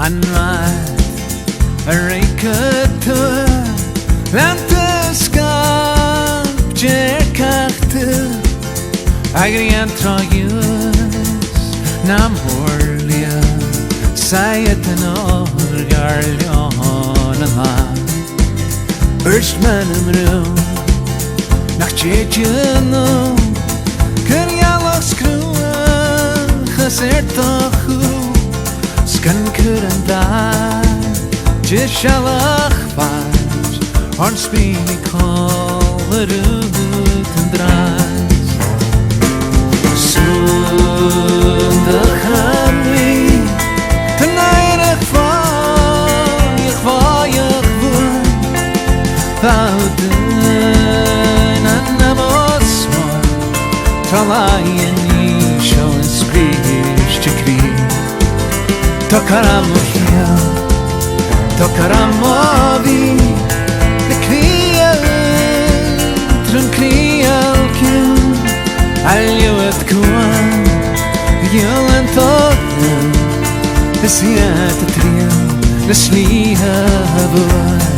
Hanrat Reikatu Lantaskap Jerkachtu Agrian Troyus Nam Horlia Sayatan Orgarlion Urshmanamru Nach Chechenu Kuryalok Skrua Chasertochu Skan Kurandar Jishalach Faj On Spini Kollerut and Dras Sunda Khamli Tonight ich war Vauden Anamosma Talayani Shon Skrish Chikri Tokaramohia Tokaramovi Nekriya Trunkriya Kim Alyuat Kuan Yolan Tokyo Nesiyat Triya Nesliha Habuat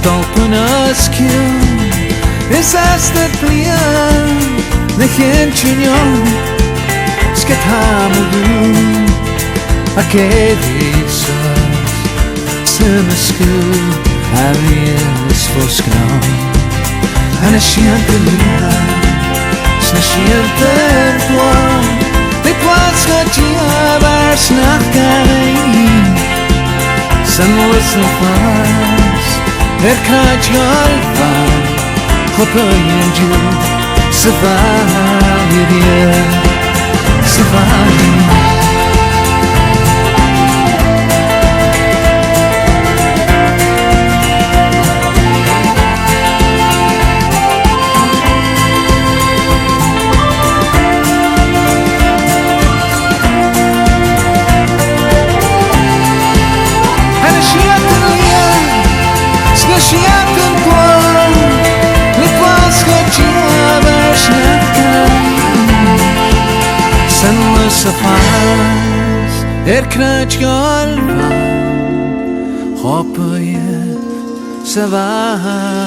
Dolpunaskiu Esastat plian Nechenchunion Skatamudu Akedisas Semasku Arias Foskram Anashiantelia Snashiantentua De Platsgatia Varsnachkanei Sanwasnafas Kraj Alfa Khopayenju Savaliya Savaliya Snashiaten Kwan Litwaskatia Varshnaka Sanlasafas Kraj Alfa Khopayenju Savaliya